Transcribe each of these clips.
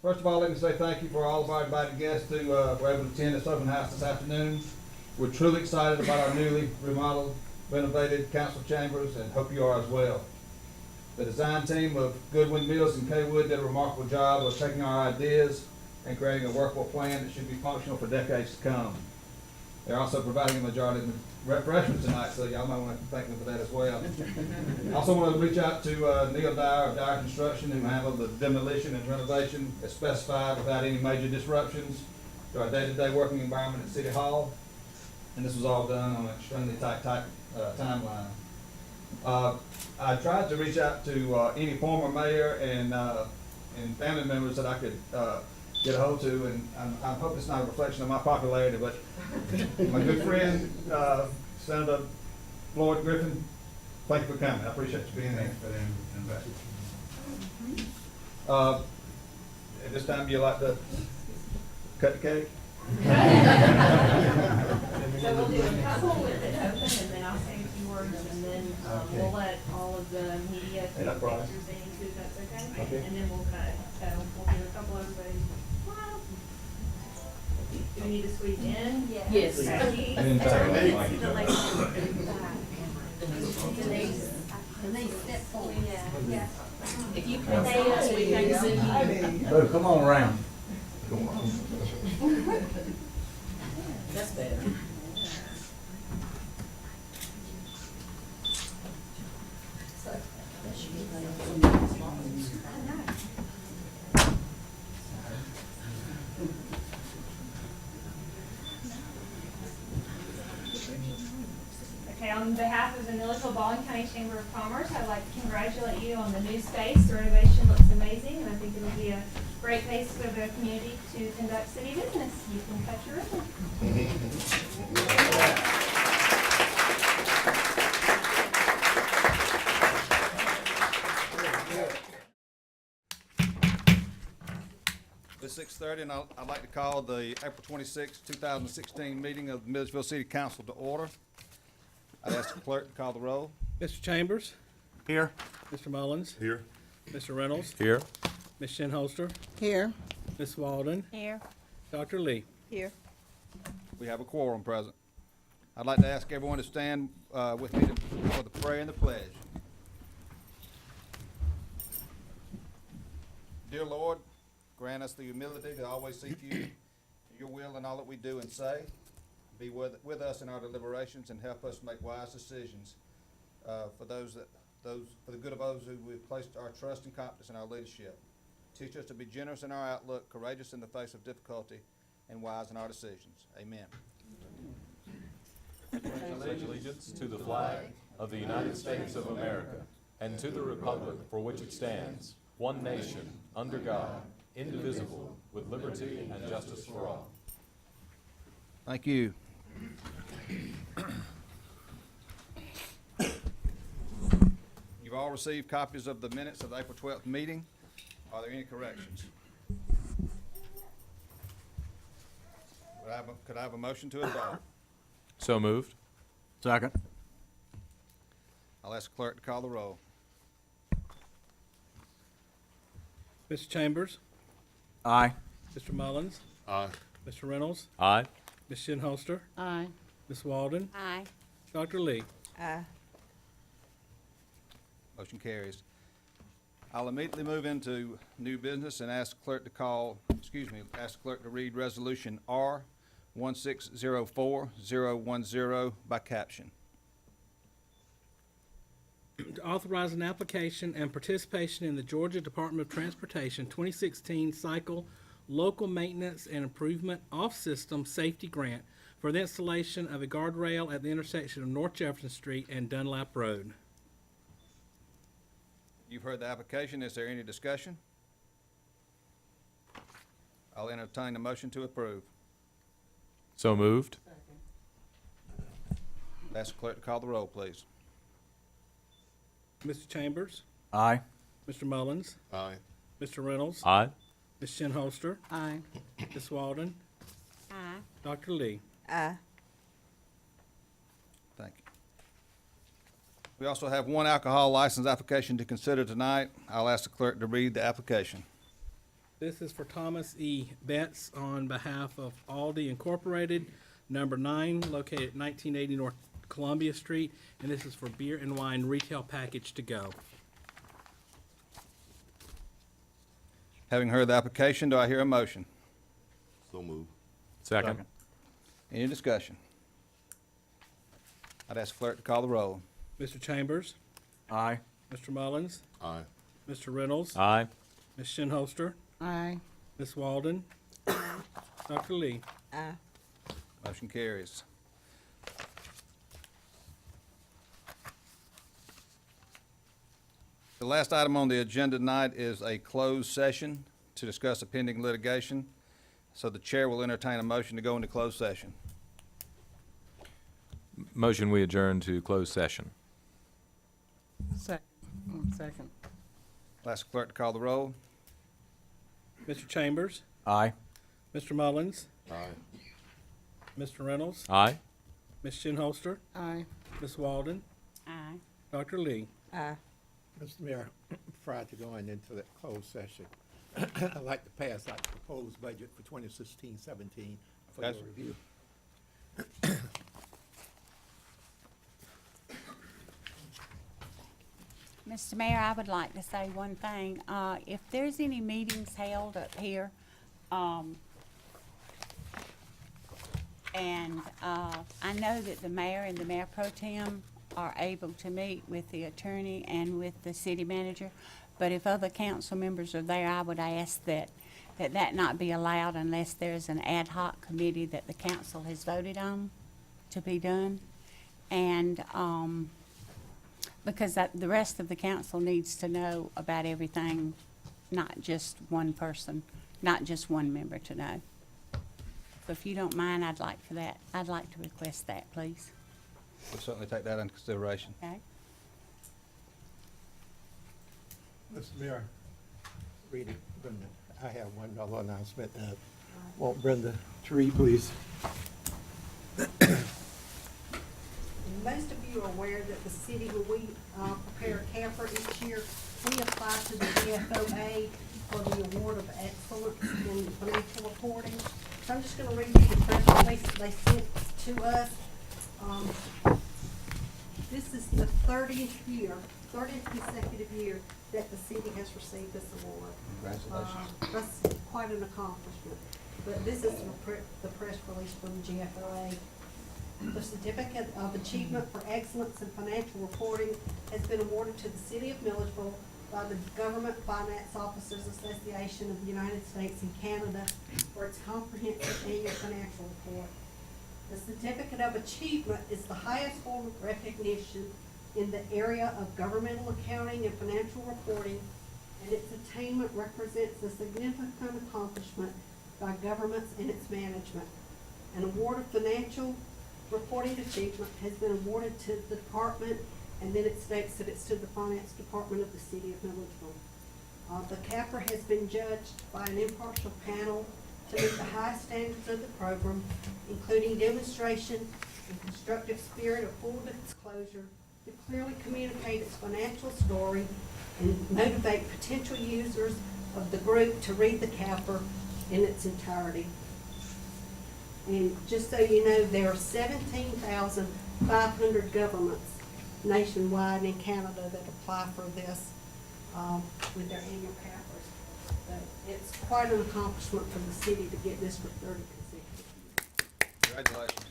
First of all, let me say thank you for all of our invited guests who were able to attend this open house this afternoon. We're truly excited about our newly remodeled, renovated council chambers, and hope you are as well. The design team of Goodwin Mills and Kaywood did a remarkable job of taking our ideas and creating a workable plan that should be functional for decades to come. They're also providing a majority of refreshments tonight, so y'all might want to thank them for that as well. I also want to reach out to Neil Dyer of Dyer Construction, who handled the demolition and renovation as specified without any major disruptions to our day-to-day working environment at City Hall. And this was all done on an extremely tight timeline. I tried to reach out to any former mayor and family members that I could get a hold to, and I hope it's not a reflection of my popularity, but my good friend, Senator Floyd Griffin, thank you for coming. I appreciate you being here. At this time, you like to cut the cake? So we'll do a couple with it open, and then I'll say a few words, and then we'll let all of the media take pictures in, if that's okay? And then we'll cut. So we'll give a couple of everybody. Do we need to squeeze in? Yes. Okay. Step forward. Yeah. If you can say us, we can send you. Oh, come on around. That's better. Okay, on behalf of the Milledgeville Baldwin County Chamber of Commerce, I'd like to congratulate you on the new space. The renovation looks amazing, and I think it'll be a great place for the community to conduct city business. You can cut your ribbon. It's 6:30, and I'd like to call the April 26, 2016 meeting of the Milledgeville City Council to order. I'd ask the clerk to call the roll. Mr. Chambers, Here. Mr. Mullins, Here. Mr. Reynolds, Here. Ms. Shinholster, Here. Ms. Walden, Here. Dr. Lee. Here. We have a quorum present. I'd like to ask everyone to stand with me for the prayer and the pledge. Dear Lord, grant us the humility to always seek you, your will in all that we do and say. Be with us in our deliberations and help us make wise decisions for the good of those who we've placed our trust and confidence in our leadership. Teach us to be generous in our outlook, courageous in the face of difficulty, and wise in our decisions. Amen. Pledge allegiance to the flag of the United States of America and to the republic for which it stands, one nation, under God, indivisible, with liberty and justice for all. Thank you. You've all received copies of the minutes of the April 12th meeting. Are there any corrections? Could I have a motion to adopt? So moved. Second. I'll ask the clerk to call the roll. Mr. Chambers, Aye. Mr. Mullins, Aye. Mr. Reynolds, Aye. Ms. Shinholster, Aye. Ms. Walden, Aye. Dr. Lee. Aye. Motion carries. I'll immediately move into new business and ask the clerk to read Resolution R 1604010 by caption. To authorize an application and participation in the Georgia Department of Transportation 2016 Cycle Local Maintenance and Improvement Off-System Safety Grant for the installation of a guardrail at the intersection of North Jefferson Street and Dunlap Road. You've heard the application. Is there any discussion? I'll entertain a motion to approve. So moved. Ask the clerk to call the roll, please. Mr. Chambers, Aye. Mr. Mullins, Aye. Mr. Reynolds, Aye. Ms. Shinholster, Aye. Ms. Walden, Aye. Dr. Lee. Aye. Thank you. We also have one alcohol license application to consider tonight. I'll ask the clerk to read the application. This is for Thomas E. Betts on behalf of Aldi Incorporated, number 9, located at 1980 North Columbia Street, and this is for beer and wine retail package to go. Having heard the application, do I hear a motion? So move. Second. Any discussion? I'd ask clerk to call the roll. Mr. Chambers, Aye. Mr. Mullins, Aye. Mr. Reynolds, Aye. Ms. Shinholster, Aye. Ms. Walden, Dr. Lee. Aye. Motion carries. The last item on the agenda tonight is a closed session to discuss a pending litigation. So the chair will entertain a motion to go into closed session. Motion we adjourn to closed session. Second. I'll ask clerk to call the roll. Mr. Chambers, Aye. Mr. Mullins, Aye. Mr. Reynolds, Aye. Ms. Shinholster, Aye. Ms. Walden, Aye. Dr. Lee. Aye. Mr. Mayor, prior to going into the closed session, I'd like to pass out the proposed budget for 2016-17 for your Yes. review. Mr. Mayor, I would like to say one thing. If there's any meetings held up here, and I know that the mayor and the mayor pro tem are able to meet with the attorney and with the city manager, but if other council members are there, I would ask that not be allowed unless there's an ad hoc committee that the council has voted on to be done. And, because the rest of the council needs to know about everything, not just one person, not just one member to know. So if you don't mind, I'd like to request that, please. We'll certainly take that into consideration. Okay? Mr. Mayor, read it, Brenda. I have one other announcement. Want Brenda to read, please? Most of you are aware that the city, when we prepare a camper each year, we apply to the GFOA for the award of excellence in financial reporting. So I'm just gonna read you the press release that they sent to us. This is the 30th consecutive year that the city has received this award. Congratulations. That's quite an accomplishment. But this is the press release from the GFOA. The Certificate of Achievement for Excellence in Financial Reporting has been awarded to the City of Milledgeville by the Government Finance Officers Association of the United States and Canada for its comprehensive annual financial report. The Certificate of Achievement is the highest form of recognition in the area of governmental accounting and financial reporting, and its attainment represents a significant accomplishment by governments and its management. An award of financial reporting achievement has been awarded to the department, and then it states that it's to the finance department of the city of Milledgeville. The capper has been judged by an impartial panel to meet the high standards of the program, including demonstration and constructive spirit of full disclosure, to clearly communicate its financial story and motivate potential users of the group to read the capper in its entirety. And just so you know, there are 17,500 governments nationwide and in Canada that apply for this with their annual cappers. So it's quite an accomplishment for the city to get this for 30 consecutive years. Congratulations.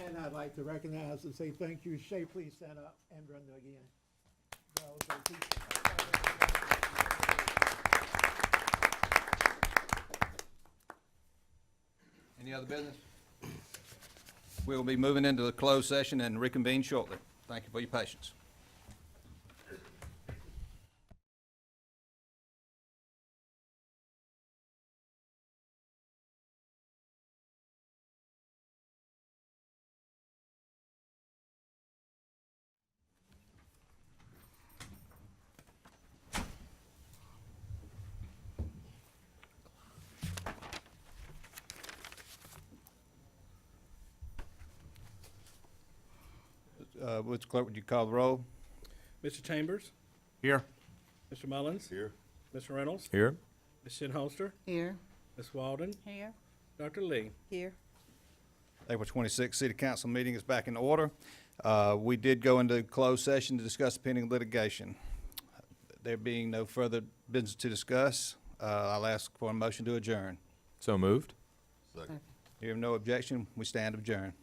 And I'd like to recognize and say thank you. Shay, please stand up, and Brenda again. Any other business? We will be moving into the closed session and reconvene shortly. Thank you for your patience. Mr. Clerk, would you call the roll? Mr. Chambers, Here. Mr. Mullins, Here. Mr. Reynolds, Here. Ms. Shinholster, Here. Ms. Walden, Here. Dr. Lee. Here. April 26th City Council meeting is back in order. We did go into closed session to discuss pending litigation. There being no further business to discuss, I'll ask for a motion to adjourn. So moved. Hearing no objection, we stand adjourned.